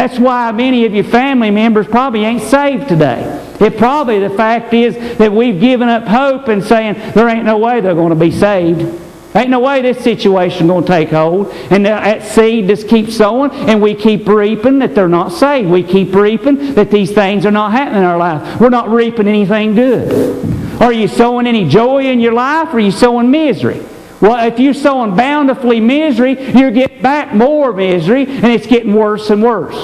That's why many of your family members probably ain't saved today. The fact is that we've given up hope and saying there ain't no way they're going to be saved. Ain't no way this situation going to take hold. And that seed just keeps sowing, and we keep reaping that they're not saved. We keep reaping that these things are not happening in our life. We're not reaping anything good. Are you sowing any joy in your life, or are you sowing misery? Well, if you're sowing bountifully misery, you're getting back more misery, and it's getting worse and worse.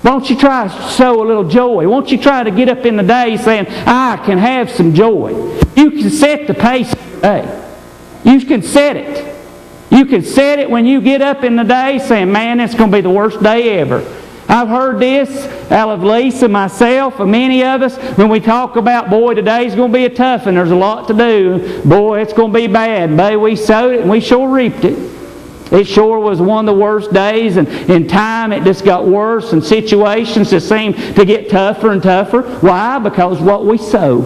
Won't you try to sow a little joy? Won't you try to get up in the day saying, I can have some joy. You can set the pace of your day. You can set it. You can set it when you get up in the day saying, man, it's going to be the worst day ever. I've heard this out of Lisa, myself, and many of us when we talk about, boy, today's going to be a tough one. There's a lot to do. Boy, it's going to be bad. But we sowed it and we sure reaped it. It sure was one of the worst days, and in time it just got worse, and situations just seemed to get tougher and tougher. Why? Because what we sow,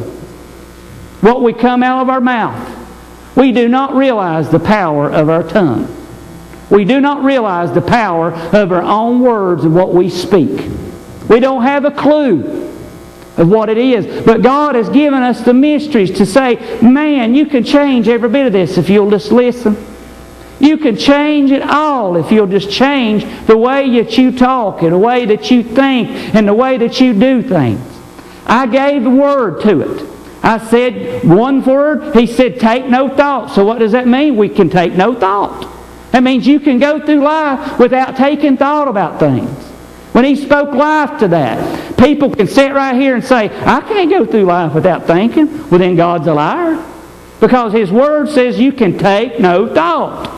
what we come out of our mouth, we do not realize the power of our tongue. We do not realize the power of our own words and what we speak. We don't have a clue of what it is. But God has given us the mysteries to say, man, you can change every bit of this if you'll just listen. You can change it all if you'll just change the way that you talk and the way that you think and the way that you do things. I gave the word to it. I said one word. He said, take no thought. So what does that mean? We can take no thought. That means you can go through life without taking thought about things. When He spoke life to that, people can sit right here and say, I can't go through life without thinking. Well, then God's a liar. Because His Word says you can take no thought.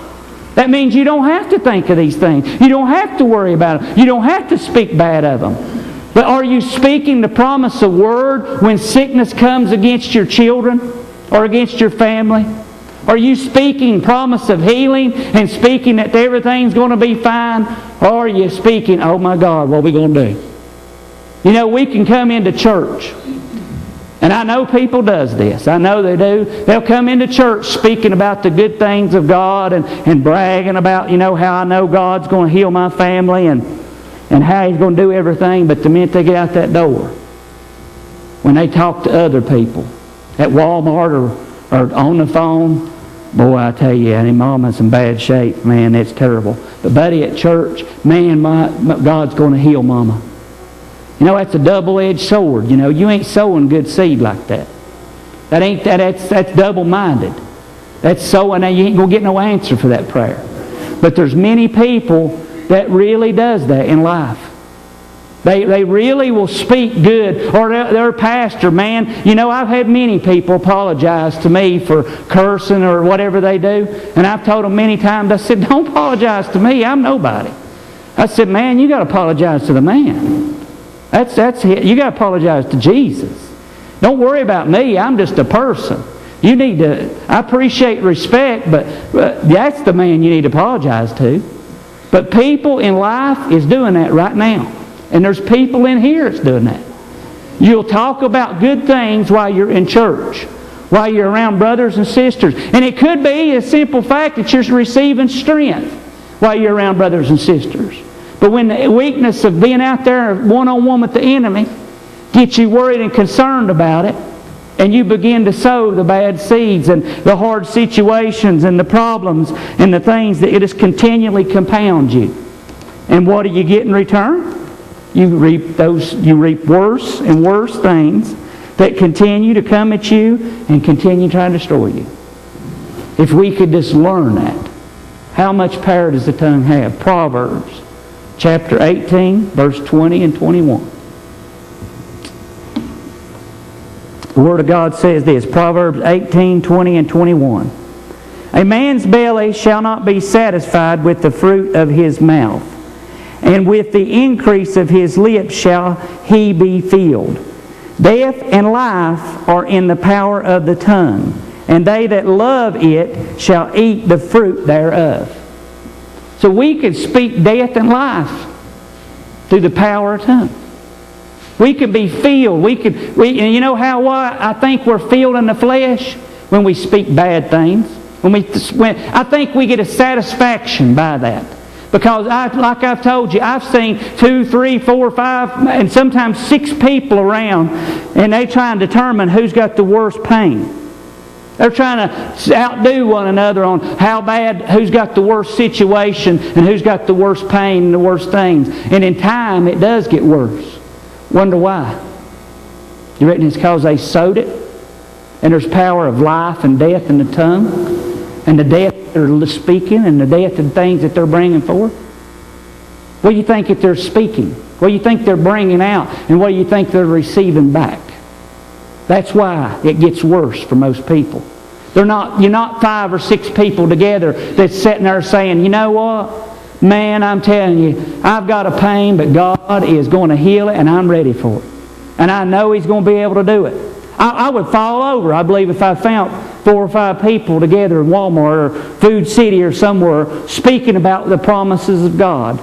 That means you don't have to think of these things. You don't have to worry about them. You don't have to speak bad of them. But are you speaking the promise of Word when sickness comes against your children or against your family? Are you speaking promise of healing and speaking that everything's going to be fine? Or are you speaking, oh my God, what are we going to do? You know, we can come into church. And I know people does this. I know they do. They'll come into church speaking about the good things of God and bragging about, you know, how I know God's going to heal my family and how He's going to do everything. But the minute they get out that door, when they talk to other people at Walmart or on the phone, boy, I tell you, and Mama's in bad shape. Man, it's terrible. But buddy, at church, man, God's going to heal Mama. You know, that's a double-edged sword. You know, you ain't sowing good seed like that. That's double-minded. That's sowing, and you ain't going to get no answer for that prayer. But there's many people that really does that in life. They really will speak good. Or their pastor, man, you know, I've had many people apologize to me for cursing or whatever they do. And I've told them many times, I said, don't apologize to me. I'm nobody. I said, man, you got to apologize to the man. That's it. You got to apologize to Jesus. Don't worry about me. I'm just a person. You need to, I appreciate respect, but that's the man you need to apologize to. But people in life is doing that right now. And there's people in here that's doing that. You'll talk about good things while you're in church, while you're around brothers and sisters. And it could be a simple fact that you're receiving strength while you're around brothers and sisters. But when the weakness of being out there one-on-one with the enemy gets you worried and concerned about it, and you begin to sow the bad seeds and the hard situations and the problems and the things that it just continually compounds you. And what do you get in return? You reap worse and worse things that continue to come at you and continue trying to destroy you. If we could just learn that. How much power does the tongue have? Proverbs chapter 18, verse 20 and 21. The Word of God says this, Proverbs 18, 20 and 21. A man's belly shall not be satisfied with the fruit of his mouth, and with the increase of his lips shall he be filled. Death and life are in the power of the tongue, and they that love it shall eat the fruit thereof. So we can speak death and life through the power of tongue. We can be filled. And you know how I think we're filled in the flesh? When we speak bad things. I think we get a satisfaction by that. Because like I've told you, I've seen 2, 3, 4, 5, and sometimes 6 people around, and they try and determine who's got the worst pain. They're trying to outdo one another on how bad, who's got the worst situation and who's got the worst pain and the worst things. And in time, it does get worse. Wonder why? You reckon it's because they sowed it? And there's power of life and death in the tongue? And the death they're speaking and the death of things that they're bringing forth? What do you think that they're speaking? What do you think they're bringing out? And what do you think they're receiving back? That's why it gets worse for most people. You're not 5 or 6 people together that's sitting there saying, you know what? Man, I'm telling you, I've got a pain, but God is going to heal it, and I'm ready for it. And I know He's going to be able to do it. I would fall over, I believe, if I found 4 or 5 people together in Walmart or Food City or somewhere speaking about the promises of God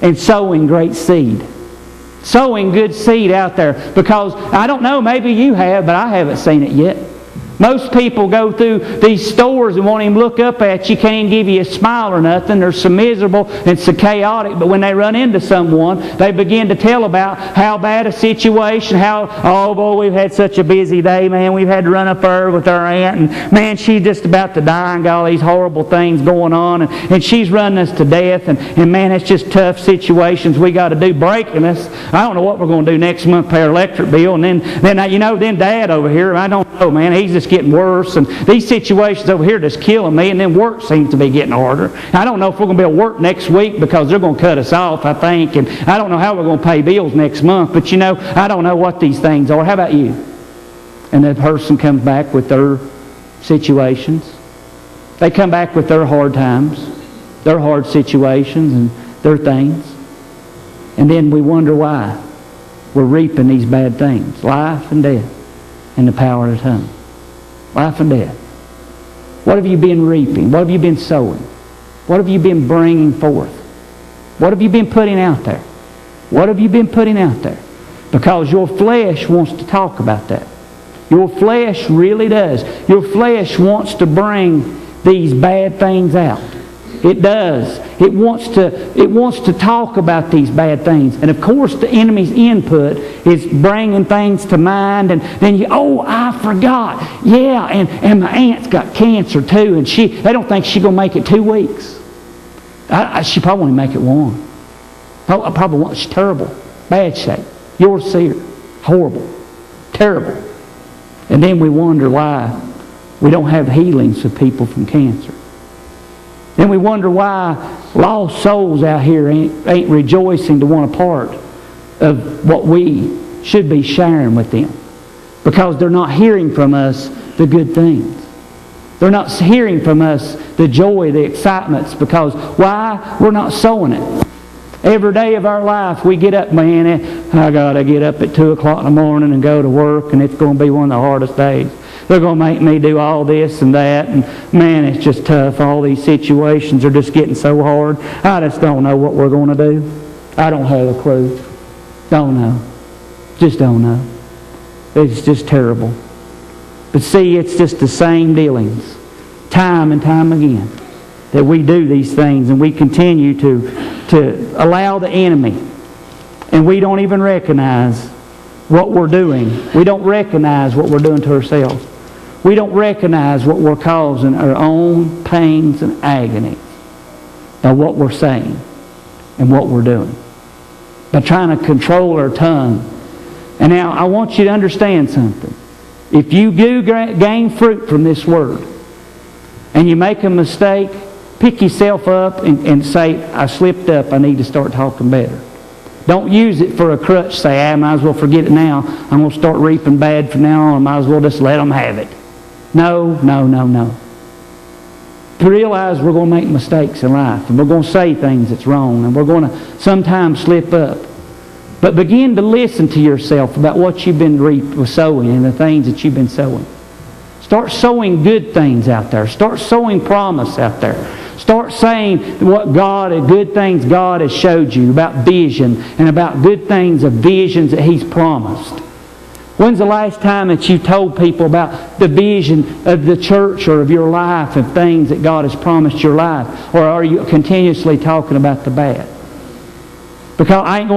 and sowing great seed. Sowing good seed out there. Because, I don't know, maybe you have, but I haven't seen it yet. Most people go through these stores and won't even look up at you, can't even give you a smile or nothing. They're so miserable and so chaotic. But when they run into someone, they begin to tell about how bad a situation, oh boy, we've had such a busy day, man. We've had to run up there with our aunt, and man, she's just about to die and got all these horrible things going on, and she's running us to death, and man, it's just tough situations we got to do, breaking us. I don't know what we're going to do next month, pay our electric bill, and then Dad over here, I don't know, man, he's just getting worse, and these situations over here just killing me, and then work seems to be getting harder. I don't know if we're going to be able to work next week because they're going to cut us off, I think, and I don't know how we're going to pay bills next month, but I don't know what these things are. How about you? And the person comes back with their situations. They come back with their hard times, their hard situations, and their things. And then we wonder why we're reaping these bad things. Life and death and the power of the tongue. Life and death. What have you been reaping? What have you been sowing? What have you been bringing forth? What have you been putting out there? What have you been putting out there? Because your flesh wants to talk about that. Your flesh really does. Your flesh wants to bring these bad things out. It does. It wants to talk about these bad things. And of course the enemy's input is bringing things to mind, and then I forgot. Yeah, and my aunt's got cancer too, and they don't think she's going to make it 2 weeks. She probably won't make it 1. Probably won't. She's terrible. Bad shape. Yours see her. Horrible. Terrible. And then we wonder why we don't have healings for people from cancer. Then we wonder why lost souls out here ain't rejoicing to want a part of what we should be sharing with them. Because they're not hearing from us the good things. They're not hearing from us the joy, the excitements. Because why? We're not sowing it. Every day of our life we get up, man, I got to get up at 2 o'clock in the morning and go to work, and it's going to be one of the hardest days. They're going to make me do all this and that, and man, it's just tough. All these situations are just getting so hard. I just don't know what we're going to do. I don't have a clue. Don't know. Just don't know. It's just terrible. But see, it's just the same dealings, time and time again, that we do these things, and we continue to allow the enemy, and we don't even recognize what we're doing. We don't recognize what we're doing to ourselves. We don't recognize what we're causing our own pains and agony by what we're saying and what we're doing, by trying to control our tongue. And now I want you to understand something. If you do gain fruit from this word and you make a mistake, pick yourself up and say, I slipped up, I need to start talking better. Don't use it for a crutch. Say, I might as well forget it now. I'm going to start reaping bad from now on. I might as well just let them have it. No. To realize we're going to make mistakes in life, and we're going to say things that's wrong, and we're going to sometimes slip up. But begin to listen to yourself about what you've been sowing and the things that you've been sowing. Start sowing good things out there. Start sowing promise out there. Start saying good things God has showed you about vision and about good things of visions that He's promised. When's the last time that you told people about the vision of the church or of your life and things that God has promised your life? Or are you continuously talking about the bad? Because I ain't going